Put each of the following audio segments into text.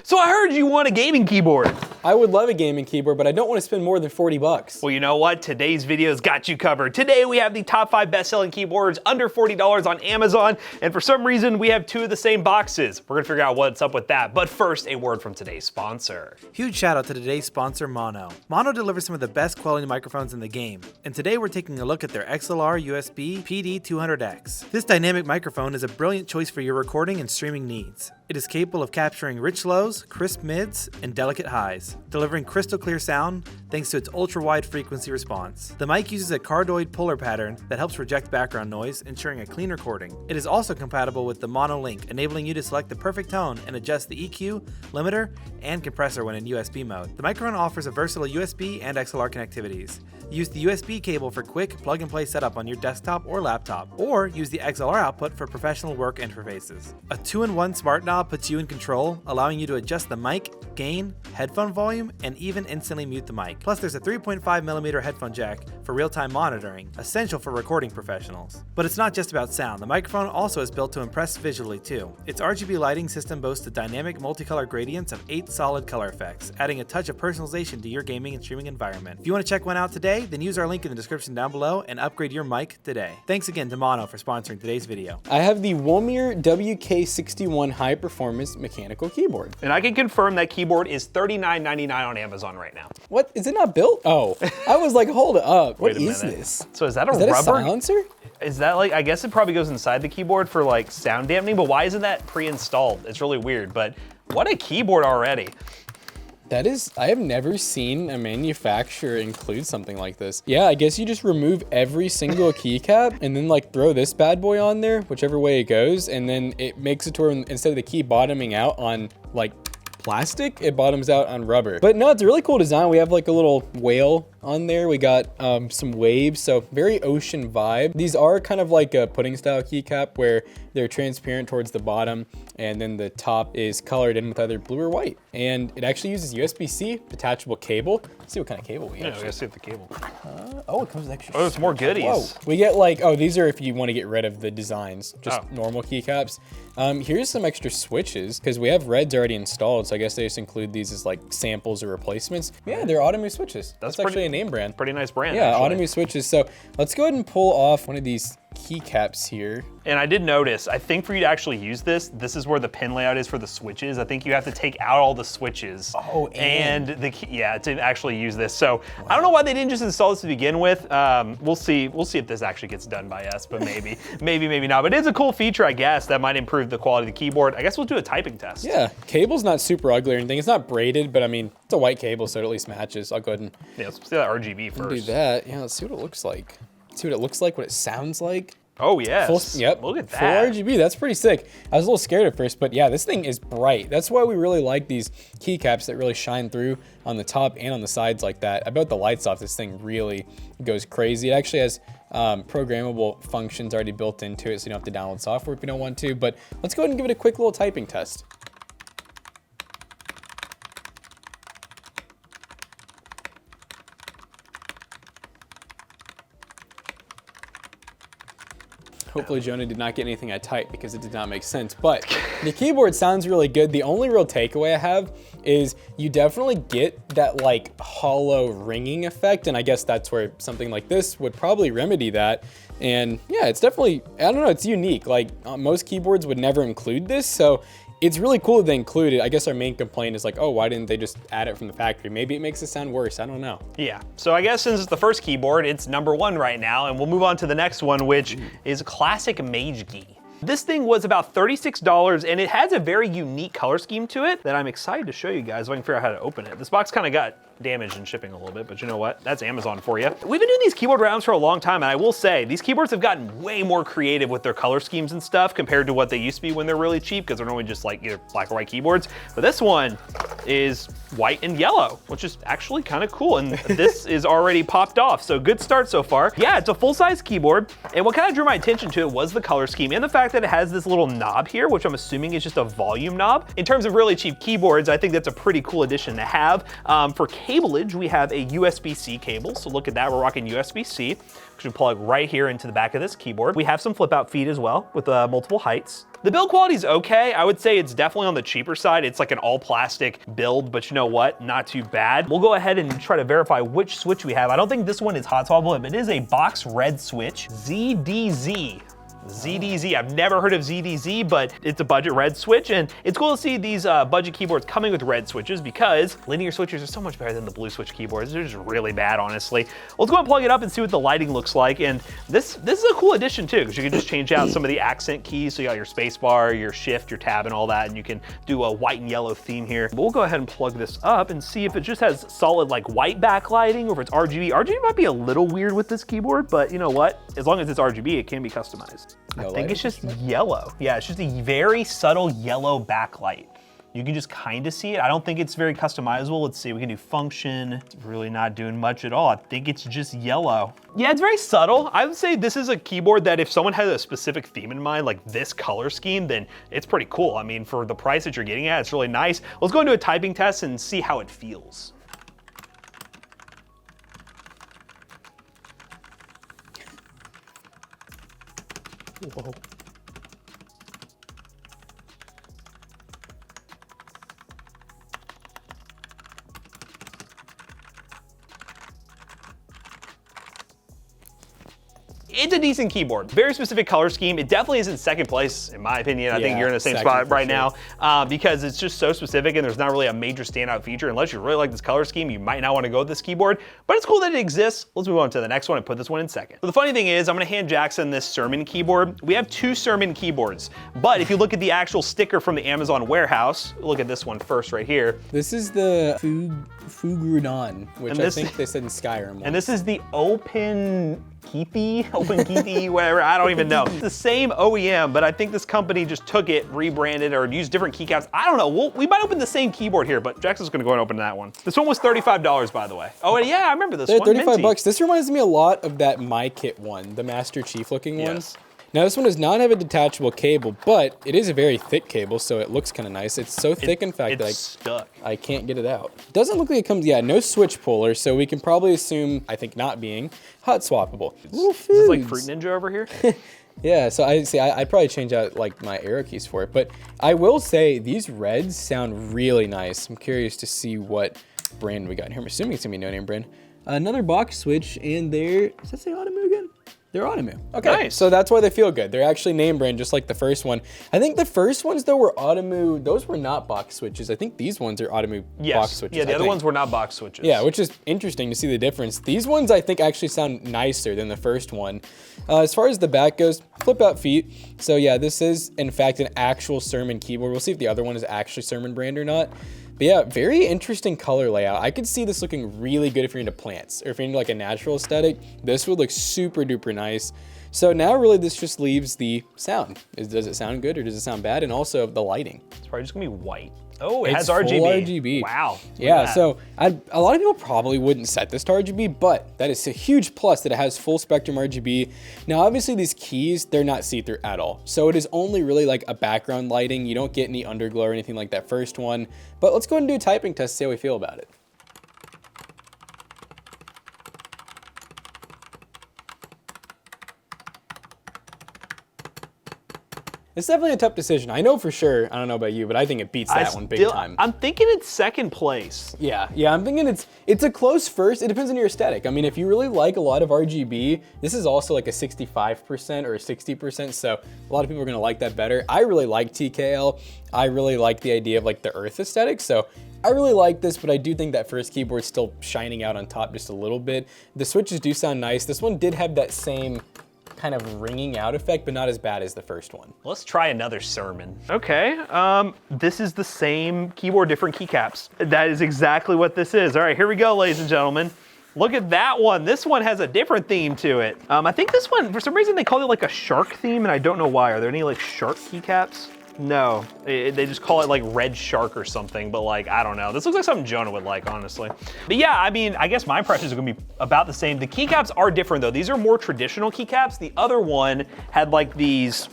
So I heard you want a gaming keyboard. I would love a gaming keyboard, but I don't want to spend more than 40 bucks. Well, you know what? Today's video's got you covered. Today we have the top 5 best-selling keyboards under $40 on Amazon, and for some reason we have 2 of the same boxes. We're gonna figure out what's up with that, but first, a word from today's sponsor. Huge shout out to today's sponsor, Mono. Mono delivers some of the best quality microphones in the game, and today we're taking a look at their XLR USB PD200X. This dynamic microphone is a brilliant choice for your recording and streaming needs. It is capable of capturing rich lows, crisp mids, and delicate highs, delivering crystal clear sound thanks to its ultra-wide frequency response. The mic uses a cardioid puller pattern that helps reject background noise, ensuring a clean recording. It is also compatible with the Mono Link, enabling you to select the perfect tone and adjust the EQ, limiter, and compressor when in USB mode. The microphone offers a versatile USB and XLR connectivities. Use the USB cable for quick plug-and-play setup on your desktop or laptop, or use the XLR output for professional work interfaces. A 2-in-1 smart knob puts you in control, allowing you to adjust the mic, gain, headphone volume, and even instantly mute the mic. Plus, there's a 3.5mm headphone jack for real-time monitoring, essential for recording professionals. But it's not just about sound. The microphone also is built to impress visually too. Its RGB lighting system boasts a dynamic multicolor gradients of 8 solid color effects, adding a touch of personalization to your gaming and streaming environment. If you want to check one out today, then use our link in the description down below and upgrade your mic today. Thanks again to Mono for sponsoring today's video. I have the Warmir WK61 high performance mechanical keyboard. And I can confirm that keyboard is $39.99 on Amazon right now. What? Is it not built? Oh, I was like, hold up. What Wait a is minute. this? So is that a Is that rubber? a silencer? Is that like, I guess it probably goes inside the keyboard for like sound dampening, but why isn't that pre-installed? It's really weird, but what a keyboard already. That is, I have never seen a manufacturer include something like this. Yeah, I guess you just remove every single keycap and then like throw this bad boy on there, whichever way it goes, and then it makes it to where instead of the key bottoming out on like plastic, it bottoms out on rubber. But no, it's a really cool design. We have like a little whale on there. We got some waves, so very ocean vibe. These are kind of like a pudding style keycap where they're transparent towards the bottom and then the top is colored in with either blue or white. And it actually uses USB-C detachable cable. Let's see what kind of cable we have. Yeah, we gotta see the cable. Oh, it comes with extra. Oh, it's more goodies. Whoa. We get like, oh, these are if you want to get rid of the designs, just normal keycaps. Here's some extra switches because we have reds already installed, so I guess they just include these as like samples or replacements. Yeah, they're Automove switches. That's actually a name brand. Pretty nice brand. Yeah, actually. Automove switches. So let's go ahead and pull off one of these keycaps here. And I did notice, I think for you to actually use this, this is where the pin layout is for the switches. I think you have to take out all the switches. Oh, and the key, yeah, to actually use this. So I don't know why they didn't just install this to begin with. We'll see if this actually gets done by us, but maybe, maybe not. But it's a cool feature, I guess, that might improve the quality of the keyboard. I guess we'll do a typing test. Yeah, cable's not super ugly or anything. It's not braided, but I mean, it's a white cable, so it at least matches. I'll go ahead and let's see that RGB first. do that. Yeah, let's see what it looks like. Let's see what it looks like, what it sounds like. Oh yes. Yep. Look at that. Full RGB. That's pretty sick. I was a little scared at first, but yeah, this thing is bright. That's why we really like these keycaps that really shine through on the top and on the sides like that. I bet the lights off, this thing really goes crazy. It actually has programmable functions already built into it, so you don't have to download software if you don't want to. But let's go ahead and give it a quick little typing test. Hopefully Jonah did not get anything I typed because it did not make sense, but the keyboard sounds really good. The only real takeaway I have is you definitely get that like hollow ringing effect, and I guess that's where something like this would probably remedy that. And yeah, it's definitely, I don't know, it's unique. Like most keyboards would never include this, so it's really cool that they include it. I guess our main complaint is like, oh, why didn't they just add it from the factory? Maybe it makes it sound worse, I don't know. Yeah, so I guess since it's the first keyboard, it's #1 right now, and we'll move on to the next one, which is classic MageGhee. This thing was about $36, and it has a very unique color scheme to it that I'm excited to show you guys if I can figure out how to open it. This box kind of got damaged in shipping a little bit, but you know what? That's Amazon for you. We've been doing these keyboard rounds for a long time, and I will say, these keyboards have gotten way more creative with their color schemes and stuff compared to what they used to be when they're really cheap, because they're normally just like either black or white keyboards. But this one is white and yellow, which is actually kind of cool, and this is already popped off, so good start so far. Yeah, it's a full-size keyboard, and what kind of drew my attention to it was the color scheme and the fact fact that it has this little knob here, which I'm assuming is just a volume knob. In terms of really cheap keyboards, I think that's a pretty cool addition to have. For cableage, we have a USB-C cable. So look at that, we're rocking USB-C, which we plug right here into the back of this keyboard. We have some flip out feet as well with multiple heights. The build quality is okay. I would say it's definitely on the cheaper side. It's like an all plastic build, but you know what? Not too bad. We'll go ahead and try to verify which switch we have. I don't think this one is Hotswap, but it is a box red switch, ZDZ. ZDZ, I've never heard of ZDZ, but it's a budget red switch, and it's cool to see these budget keyboards coming with red switches because linear switches are so much better than the blue switch keyboards. They're just really bad, honestly. Let's go and plug it up and see what the lighting looks like, and this is a cool addition too, because you can just change out some of the accent keys, so you got your space bar, your shift, your tab, and all that, and you can do a white and yellow theme here. But we'll go ahead and plug this up and see if it just has solid like white backlighting or if it's RGB. RGB might be a little weird with this keyboard, but you know what? As long as it's RGB, it can be customized. I think it's just yellow. Yeah, it's just a very subtle yellow backlight. You can just kind of see it. I don't think it's very customizable. Let's see, we can do function. It's really not doing much at all. I think it's just yellow. Yeah, it's very subtle. I would say this is a keyboard that if someone has a specific theme in mind, like this color scheme, then it's pretty cool. I mean, for the price that you're getting at, it's really nice. Let's go into a typing test and see how it feels. Whoa. It's a decent keyboard. Very specific color scheme. It definitely isn't second place, in my opinion. I think you're in the same spot right now because it's just so specific and there's not really a major standout feature. Unless you really like this color scheme, you might not want to go with this keyboard, but it's cool that it exists. Let's move on to the next one and put this one in second. So the funny thing is, I'm gonna hand Jackson this Sermon keyboard. We have two Sermon keyboards, but if you look at the actual sticker from the Amazon warehouse, look at this one first right here. This is the Fogruaden, which I think they said in Skyrim once. And this is the Owpkeenthy, whatever, I don't even know. It's the same OEM, but I think this company just took it, rebranded, or used different keycaps. I don't know, we might open the same keyboard here, but Jackson's gonna go and open that one. This one was $35, by the way. Oh, and yeah, I remember this one. 35 bucks. This reminds me a lot of that My Kit one, the Master Chief looking one. Now this one does not have a detachable cable, but it is a very thick cable, so it looks kind of nice. It's so thick, in fact, that I can't get it out. Doesn't look like it comes, no switch puller, so we can probably assume, I think not being, hot swappable. Is this like Fruit Ninja over here? Yeah, so I'd probably change out like my arrow keys for it, but I will say these reds sound really nice. I'm curious to see what brand we got here. I'm assuming it's gonna be no name brand. Another box switch, and does that say Automu again? They're Automu. Okay, nice. So that's why they feel good. They're actually name brand, just like the first one. I think the first ones though were Automu. Those were not box switches. I think these ones are Automu box switches. Yeah, the other ones were not box switches. Yeah, which is interesting to see the difference. These ones I think actually sound nicer than the first one. As far as the back goes, flip out feet. So yeah, this is in fact an actual Sermon keyboard. We'll see if the other one is actually Sermon brand or not. But yeah, very interesting color layout. I could see this looking really good if you're into plants or if you're into like a natural aesthetic. This would look super duper nice. So now really this just leaves the sound. Does it sound good or does it sound bad? And also the lighting. It's probably just gonna be white. Oh, it has full RGB. RGB. Wow. Yeah, so a lot of people probably wouldn't set this to RGB, but that is a huge plus that it has full spectrum RGB. Now, obviously these keys, they're not see-through at all. So it is only really like a background lighting. You don't get any underglow or anything like that first one. But let's go ahead and do a typing test to see how we feel about it. It's definitely a tough decision. I know for sure, I don't know about you, but I think it beats that one big time. I'm thinking it's second place. Yeah, I'm thinking it's a close first. It depends on your aesthetic. I mean, if you really like a lot of RGB, this is also like a 65% or a 60%, so a lot of people are gonna like that better. I really like TKL. I really like the idea of like the earth aesthetic, so I really like this, but I do think that first keyboard's still shining out on top just a little bit. The switches do sound nice. This one did have that same kind of ringing out effect, but not as bad as the first one. Let's try another Sermon. Okay, this is the same keyboard, different keycaps. That is exactly what this is. All right, here we go, ladies and gentlemen. Look at that one. This one has a different theme to it. I think this one, for some reason, they call it like a shark theme, and I don't know why. Are there any like shark keycaps? No, they just call it like red shark or something, but like, I don't know. This looks like something Jonah would like, honestly. But yeah, I mean, I guess my impressions are gonna be about the same. The keycaps are different though. These are more traditional keycaps. The other one had like these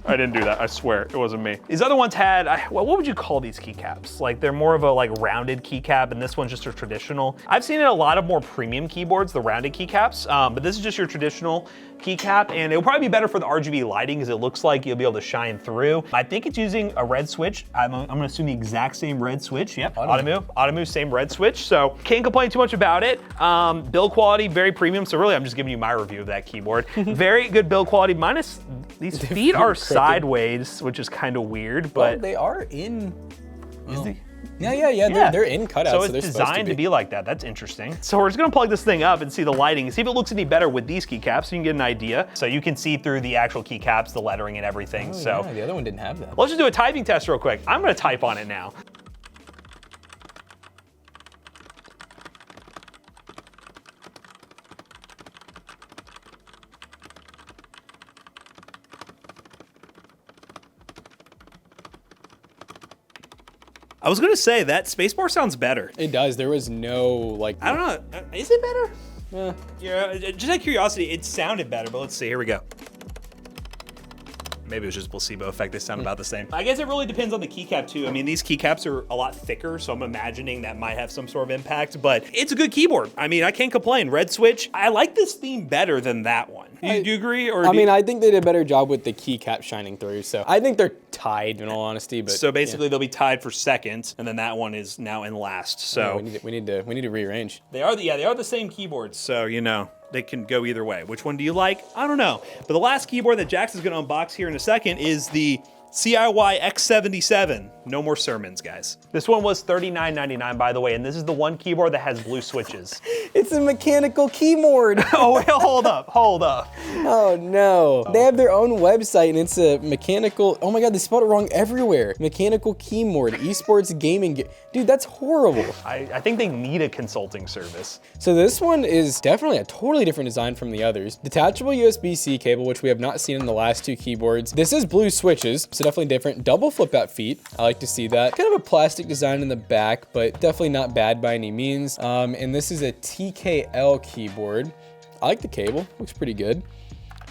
I didn't do that, I swear, it wasn't me. These other ones had, well, what would you call these keycaps? Like they're more of a like rounded keycap and this one's just a traditional. I've seen it a lot of more premium keyboards, the rounded keycaps, but this is just your traditional keycap and it'll probably be better for the RGB lighting because it looks like you'll be able to shine through. I think it's using a red switch. I'm gonna assume the exact same red switch. Yep, Automu, same red switch. So can't complain too much about it. Build quality, very premium. So really I'm just giving you my review of that keyboard. Very good build quality, minus these feet are sideways, which is kind of weird, but well, they are in. Well, yeah. They're in cutouts. So it's designed to be like that. That's interesting. So we're just gonna plug this thing up and see the lighting and see if it looks any better with these keycaps so you can get an idea. So you can see through the actual keycaps, the lettering and everything. So yeah, the other one didn't have that. Let's just do a typing test real quick. I'm gonna type on it now. I was gonna say that spacebar sounds better. It does. There was no like. I don't know. Is it better? Yeah. Yeah. Just out of curiosity, it sounded better. But let's see. Here we go. Maybe it was just a placebo effect. They sound about the same. I guess it really depends on the keycap too. I mean, these keycaps are a lot thicker, so I'm imagining that might have some sort of impact, but it's a good keyboard. I mean, I can't complain. Red switch. I like this theme better than that one. Do you agree? Or I think they did a better job with the keycap shining through, so I think they're tied in all honesty. But so basically they'll be tied for second, and then that one is now in last. So yeah, we need to rearrange. They are the same keyboards, so you know. They can go either way. Which one do you like? I don't know. But the last keyboard that Jax is gonna unbox here in a second is the CIY X77. No more sermons, guys. This one was $39.99, by the way, and this is the one keyboard that has blue switches. It's a mechanical keyboard. Oh, wait, hold up. Oh no. They have their own website and it's a mechanical, oh my God, they spelled it wrong everywhere. Mechanical keyboard, esports gaming. Dude, that's horrible. I think they need a consulting service. So this one is definitely a totally different design from the others. Detachable USB-C cable, which we have not seen in the last two keyboards. This is blue switches, so definitely different. Double flip out feet. I like to see that. Kind of a plastic design in the back, but definitely not bad by any means. And this is a TKL keyboard. I like the cable, looks pretty good.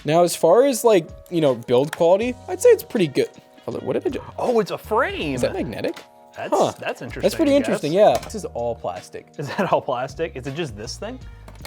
Now, as far as like, you know, build quality, I'd say it's pretty good. What did I do? Oh, it's a frame. Is that magnetic? That's interesting. That's pretty interesting, yeah. This is all plastic. Is that all plastic? Is it just this thing?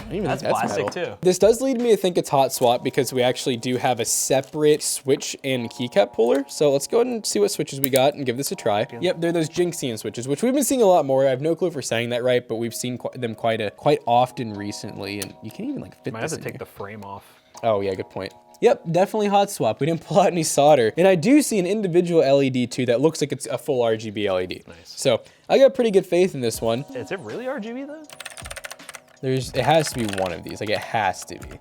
That's plastic too. This does lead me to think it's Hotswap because we actually do have a separate switch and keycap puller. So let's go ahead and see what switches we got and give this a try. Yep, they're those Jinxian switches, which we've been seeing a lot more. I have no clue if we're saying that right, but we've seen them quite often recently, and you can even like fit Might this have to in take the frame off. Oh yeah, good point. Yep, definitely Hotswap. We didn't pull out any solder. And I do see an individual LED too that looks like it's a full RGB LED. Nice. So I got pretty good faith in this one. Is it really RGB though? It has to be one of these, like it has to be.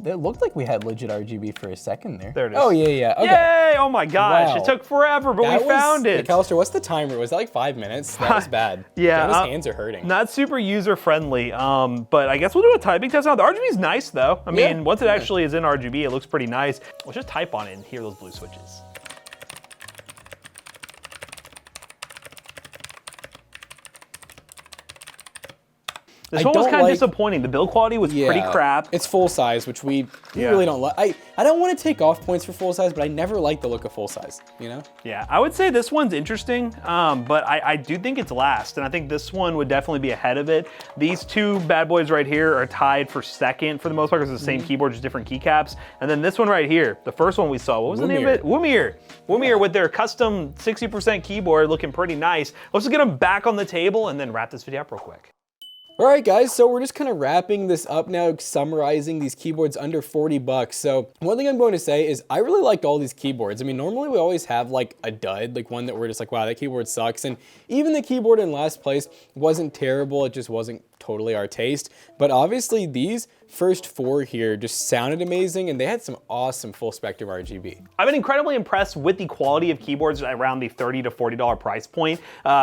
It looked like we had legit RGB for a second there. There it is. Oh yeah, okay. Yay, oh my gosh, Wow. It took forever, but we found it. McAllister, what's the timer? Was that like 5 minutes? That was bad. Yeah. His hands are hurting. Not super user friendly, but I guess we'll do a typing test now. The RGB is nice though. I mean, once it actually is in RGB, it looks pretty nice. Let's just type on it and hear those blue switches. This one was kind of disappointing. The build quality was pretty crap. It's full size, which we really don't like. I don't want to take off points for full size, but I never like the look of full size, you know? Yeah, I would say this one's interesting, but I do think it's last, and I think this one would definitely be ahead of it. These two bad boys right here are tied for second for the most part because it's the same keyboard, just different keycaps. And then this one right here, the first one we saw, what was the name of it? Womier. Womier with their custom 60% keyboard looking pretty nice. Let's just get them back on the table and then wrap this video up real quick. All right, guys, so we're just kind of wrapping this up now, summarizing these keyboards under 40 bucks. So one thing I'm going to say is I really liked all these keyboards. I mean, normally we always have like a dud, like one that we're just like, wow, that keyboard sucks. And even the keyboard in last place wasn't terrible. It just wasn't totally our taste. But obviously these first four here just sounded amazing, and they had some awesome full spectrum RGB. I've been incredibly impressed with the quality of keyboards around the $30 to $40 price point.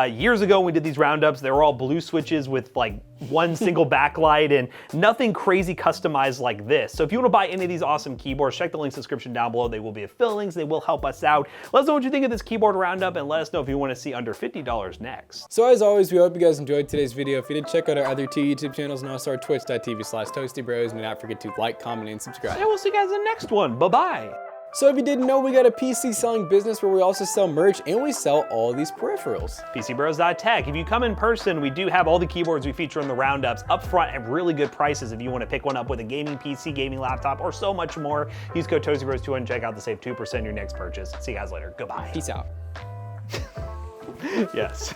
Years ago when we did these roundups, they were all blue switches with like one single backlight and nothing crazy customized like this. So if you want to buy any of these awesome keyboards, check the links in the description down below. They will be affiliate links. They will help us out. Let us know what you think of this keyboard roundup, and let us know if you want to see under $50 next. So as always, we hope you guys enjoyed today's video. If you did, check out our other two YouTube channels and also our twitch.tv/toastybros, and do not forget to like, comment, and subscribe. And we'll see you guys in the next one. Bye-bye. So if you didn't know, we got a PC selling business where we also sell merch and we sell all these peripherals. PCBros.tech. If you come in person, we do have all the keyboards we feature in the roundups up front at really good prices if you want to pick one up with a gaming PC, gaming laptop, or so much more. Use code TozyBros2 and check out to save 2% on your next purchase. See you guys later. Goodbye. Peace out. Yes.